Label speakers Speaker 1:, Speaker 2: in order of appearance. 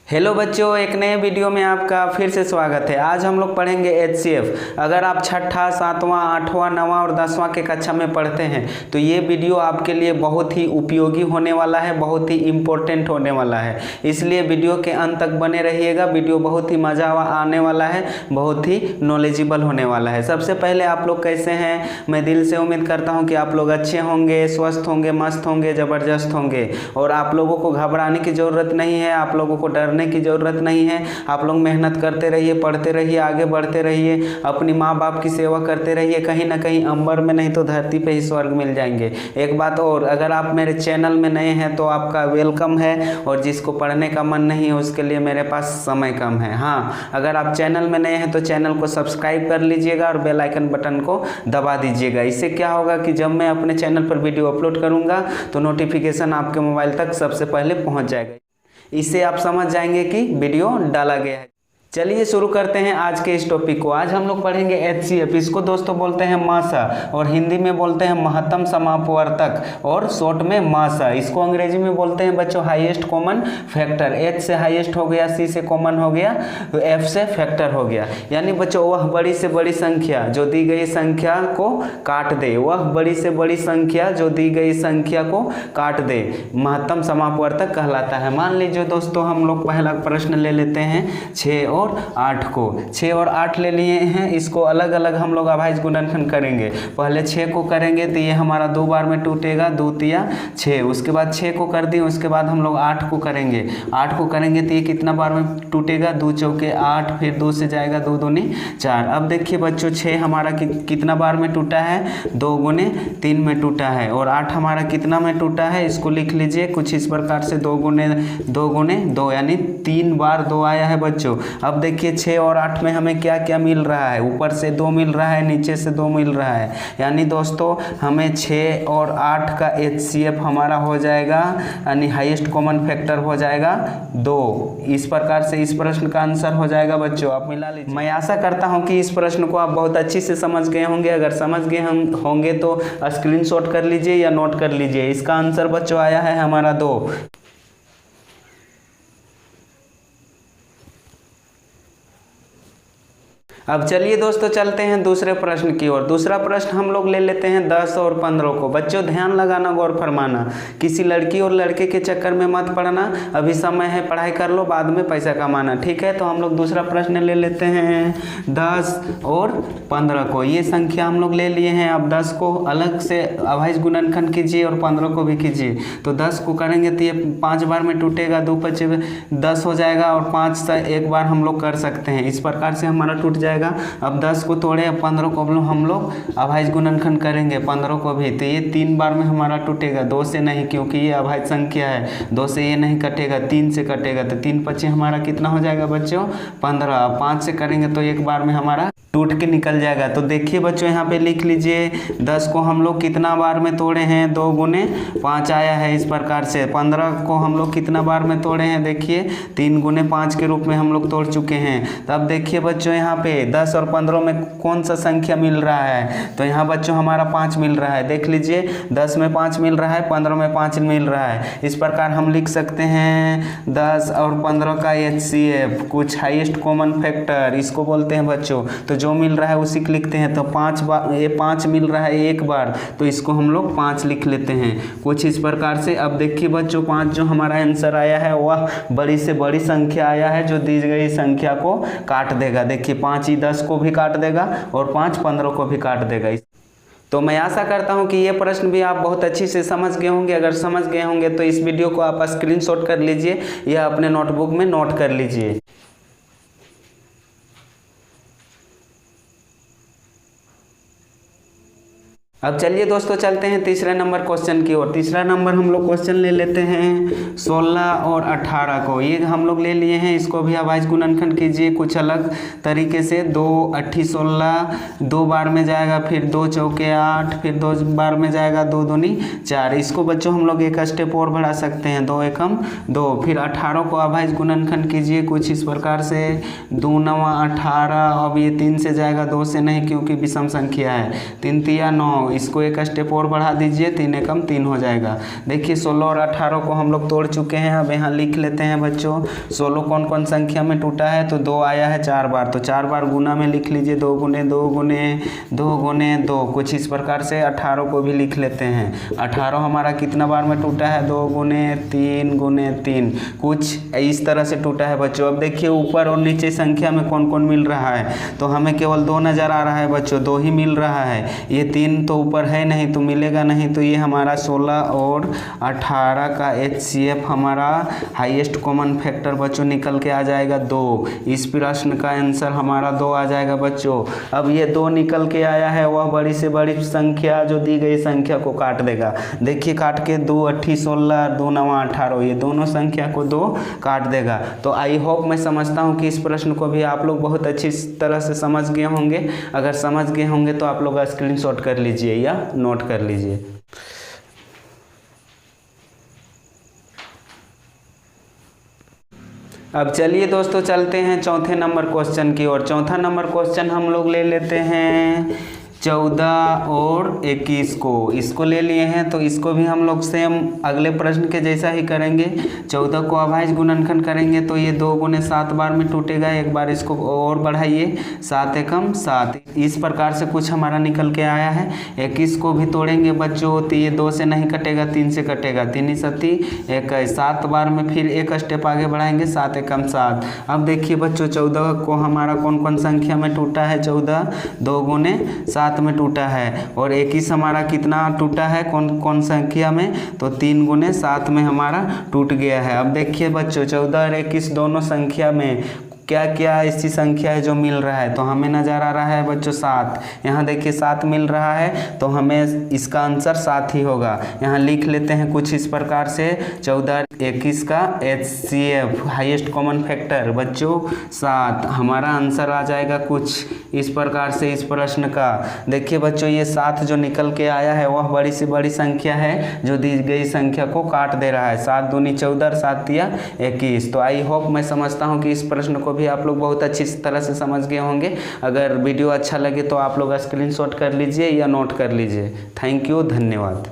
Speaker 1: Hello बच्चों, एक नए वीडियो में आपका फिर से स्वागत है। आज हम लोग पढ़ेंगे HCF। अगर आप छठा, सातवां, आठवां, नवां और 10वां के कक्षा में पढ़ते हैं तो ये वीडियो आपके लिए बहुत ही उपयोगी होने वाला है, बहुत ही इम्पोर्टेंट होने वाला है। इसलिए वीडियो के अंत तक बने रहिएगा। वीडियो बहुत ही मज़ा आने वाला है, बहुत ही नॉलेजेबल होने वाला है। सबसे पहले आप लोग कैसे हैं? मैं दिल से उम्मीद करता हूँ कि आप लोग अच्छे होंगे, स्वस्थ होंगे, मस्त होंगे, ज़बरदस्त होंगे। और आप लोगों को घबराने की ज़रूरत नहीं है, आप लोगों को डरने की ज़रूरत नहीं है। आप लोग मेहनत करते रहिए, पढ़ते रहिए, आगे बढ़ते रहिए, अपनी माँ बाप की सेवा करते रहिए। कहीं ना कहीं अंबर में नहीं तो धरती पे ही स्वर्ग मिल जाएंगे। एक बात और, अगर आप मेरे चैनल में नए हैं तो आपका वेलकम है, और जिसको पढ़ने का मन नहीं है उसके लिए मेरे पास समय कम है। हाँ, अगर आप चैनल में नए हैं तो चैनल को सब्सक्राइब कर लीजिएगा और बेल आइकन बटन को दबा दीजिएगा। इससे क्या होगा कि जब मैं अपने चैनल पर वीडियो अपलोड करूँगा तो नोटिफिकेशन आपके मोबाइल तक सबसे पहले पहुँच जाएगा। इससे आप समझ जाएंगे कि वीडियो डाला गया है। चलिए शुरू करते हैं आज के इस टॉपिक को। आज हम लोग पढ़ेंगे HCF। इसको दोस्तों बोलते हैं मासा, और हिंदी में बोलते हैं महत्तम समापवर्तक, और शॉर्ट में मासा। इसको अंग्रेजी में बोलते हैं बच्चों हाईएस्ट कॉमन फैक्टर। H से हाईएस्ट हो गया, C से कॉमन हो गया, तो F से फैक्टर हो गया। यानी बच्चों वह बड़ी से बड़ी संख्या जो दी गई संख्या को काट दे, वह बड़ी से बड़ी संख्या जो दी गई संख्या को काट दे, महत्तम समापवर्तक कहलाता है। मान लीजिए दोस्तों, हम लोग पहला प्रश्न ले लेते हैं 6 और 8 को। 6 और 8 ले लिए हैं, इसको अलग अलग हम लोग अभाज्य गुणनखंड करेंगे। पहले 6 को करेंगे तो ये हमारा 2 बार में टूटेगा, 2 तिया 6। उसके बाद 6 को कर दिए, उसके बाद हम लोग 8 को करेंगे। 8 को करेंगे तो ये कितना बार में टूटेगा, 2 चौके 8, फिर 2 से जाएगा 2 दूनी 4। अब देखिए बच्चों, 6 हमारा कितना बार में टूटा है, 2 गुने 3 में टूटा है। और 8 हमारा कितना में टूटा है, इसको लिख लीजिए कुछ इस प्रकार से, 2 गुने 2 यानी 3 बार 2 आया है बच्चों। अब देखिए 6 और 8 में हमें क्या क्या मिल रहा है, ऊपर से 2 मिल रहा है, नीचे से 2 मिल रहा है। यानी दोस्तों हमें 6 और 8 का HCF हमारा हो जाएगा, यानी हाईएस्ट कॉमन फैक्टर हो जाएगा 2। इस प्रकार से इस प्रश्न का आंसर हो जाएगा बच्चों, आप मिला लीजिए। मैं आशा करता हूं कि इस प्रश्न को आप बहुत अच्छी से समझ गए होंगे। अगर समझ गए होंगे तो स्क्रीनशॉट कर लीजिए या नोट कर लीजिए। इसका आंसर बच्चों आया है हमारा 2। अब चलिए दोस्तों चलते हैं दूसरे प्रश्न की ओर। दूसरा प्रश्न हम लोग ले लेते हैं 10 और 15 को। बच्चों ध्यान लगाना, गौर फरमाना, किसी लड़की और लड़के के चक्कर में मत पड़ना। अभी समय है, पढ़ाई कर लो, बाद में पैसा कमाना, ठीक है। तो हम लोग दूसरा प्रश्न ले लेते हैं 10 और 15 को। ये संख्या हम लोग ले लिए हैं। अब 10 को अलग से अभाज्य गुणनखंड कीजिए और 15 को भी कीजिए। तो 10 को करेंगे तो ये 5 बार में टूटेगा, 2 5 10 हो जाएगा, और 5 से एक बार हम लोग कर सकते हैं। इस प्रकार से हमारा टूट जाएगा। अब 10 को तोड़े, अब 15 को हम लोग अभाज्य गुणनखंड करेंगे, 15 को भी। तो ये 3 बार में हमारा टूटेगा, 2 से नहीं, क्योंकि ये अभाज्य संख्या है। 2 से ये नहीं कटेगा, 3 से कटेगा। तो 3 5 हमारा कितना हो जाएगा बच्चों, 15। 5 से करेंगे तो एक बार में हमारा टूट के निकल जाएगा। तो देखिए बच्चों यहाँ पे लिख लीजिए, 10 को हम लोग कितना बार में तोड़े हैं, 2 गुने 5 आया है इस प्रकार से। 15 को हम लोग कितना बार में तोड़े हैं, देखिए 3 गुने 5 के रूप में हम लोग तोड़ चुके हैं। तब देखिए बच्चों यहाँ पे 10 और 15 में कौन सा संख्या मिल रहा है, तो यहाँ बच्चों हमारा 5 मिल रहा है। देख लीजिए 10 में 5 मिल रहा है, 15 में 5 मिल रहा है। इस प्रकार हम लिख सकते हैं 10 और 15 का HCF, कुछ हाईएस्ट कॉमन फैक्टर इसको बोलते हैं बच्चों। तो जो मिल रहा है उसी को लिखते हैं। तो 5 बार, ये 5 मिल रहा है एक बार, तो इसको हम लोग 5 लिख लेते हैं, कुछ इस प्रकार से। अब देखिए बच्चों 5 जो हमारा आंसर आया है वह बड़ी से बड़ी संख्या आया है, जो दी गई संख्या को काट देगा। देखिए 5 ही 10 को भी काट देगा, और 5 15 को भी काट देगा। तो मैं आशा करता हूं कि ये प्रश्न भी आप बहुत अच्छी से समझ गए होंगे। अगर समझ गए होंगे तो इस वीडियो को आप स्क्रीनशॉट कर लीजिए या अपने नोटबुक में नोट कर लीजिए। अब चलिए दोस्तों चलते हैं तीसरे नंबर क्वेश्चन की ओर। तीसरा नंबर हम लोग क्वेश्चन ले लेते हैं 16 और 18 को। ये हम लोग ले लिए हैं, इसको भी अभाज्य गुणनखंड कीजिए कुछ अलग तरीके से। 2 8 16, 2 बार में जाएगा, फिर 2 चौके 8, फिर 2 बार में जाएगा, 2 दूनी 4। इसको बच्चों हम लोग एक स्टेप और बढ़ा सकते हैं, 2 एकम 2। फिर 18 को अभाज्य गुणनखंड कीजिए कुछ इस प्रकार से, 2 9 18। अब ये 3 से जाएगा, 2 से नहीं, क्योंकि विषम संख्या है। 3 तिया 9, 9, इसको एक स्टेप और बढ़ा दीजिए, 3 एकम 3 हो जाएगा। देखिए 16 और 18 को हम लोग तोड़ चुके हैं। अब यहाँ लिख लेते हैं बच्चों, 16 कौन कौन संख्या में टूटा है, तो 2 आया है 4 बार, तो 4 बार गुना में लिख लीजिए, 2 गुने 2 गुने 2 गुने 2। कुछ इस प्रकार से 18 को भी लिख लेते हैं। 18 हमारा कितना बार में टूटा है, 2 गुने 3, कुछ इस तरह से टूटा है बच्चों। अब देखिए ऊपर और नीचे संख्या में कौन कौन मिल रहा है, तो हमें केवल 2 नज़र आ रहा है बच्चों, 2 ही मिल रहा है। ये 3 तो ऊपर है नहीं तो मिलेगा नहीं, तो ये हमारा 16 और 18 का HCF हमारा हाईएस्ट कॉमन फैक्टर बच्चों निकल के आ जाएगा 2। इस प्रश्न का आंसर हमारा 2 आ जाएगा बच्चों। अब ये 2 निकल के आया है, वह बड़ी से बड़ी संख्या जो दी गई संख्या को काट देगा। देखिए काट के 2 8 16, 2 9 18, ये दोनों संख्या को 2 काट देगा। तो आई होप, मैं समझता हूँ कि इस प्रश्न को भी आप लोग बहुत अच्छी तरह से समझ गए होंगे। अगर समझ गए होंगे तो आप लोग स्क्रीनशॉट कर लीजिए या नोट कर लीजिए। अब चलिए दोस्तों चलते हैं चौथे नंबर क्वेश्चन की ओर। चौथा नंबर क्वेश्चन हम लोग ले लेते हैं 14 और 21 को, इसको ले लिए हैं। तो इसको भी हम लोग सेम अगले प्रश्न के जैसा ही करेंगे। 14 को अभाज्य गुणनखंड करेंगे तो ये 2 गुने 7 बार में टूटेगा। एक बार इसको और बढ़ाइए, 7 एकम 7। इस प्रकार से कुछ हमारा निकल के आया है। 21 को भी तोड़ेंगे बच्चों, तो ये 2 से नहीं कटेगा, 3 से कटेगा। 3 सती 21, 7 बार में फिर एक स्टेप आगे बढ़ाएंगे, 7 एकम 7। अब देखिए बच्चों 14 को हमारा कौन कौन संख्या में टूटा है, 14 2 गुने 7 में टूटा है। और 21 हमारा कितना टूटा है, कौन कौन संख्या में, तो 3 गुने 7 में हमारा टूट गया है। अब देखिए बच्चों 14 और 21 दोनों संख्या में क्या क्या ऐसी संख्या है जो मिल रहा है, तो हमें नज़र आ रहा है बच्चों 7। यहाँ देखिए 7 मिल रहा है, तो हमें इसका आंसर 7 ही होगा। यहाँ लिख लेते हैं कुछ इस प्रकार से, 14 21 का HCF हाईएस्ट कॉमन फैक्टर बच्चों 7। हमारा आंसर आ जाएगा कुछ इस प्रकार से इस प्रश्न का। देखिए बच्चों ये 7 जो निकल के आया है वह बड़ी से बड़ी संख्या है जो दी गई संख्या को काट दे रहा है। 7 दूनी 14, 7 या 21। तो आई होप, मैं समझता हूँ कि इस प्रश्न को भी आप लोग बहुत अच्छी तरह से समझ गए होंगे। अगर वीडियो अच्छा लगे तो आप लोग स्क्रीनशॉट कर लीजिए या नोट कर लीजिए। थैंक यू, धन्यवाद।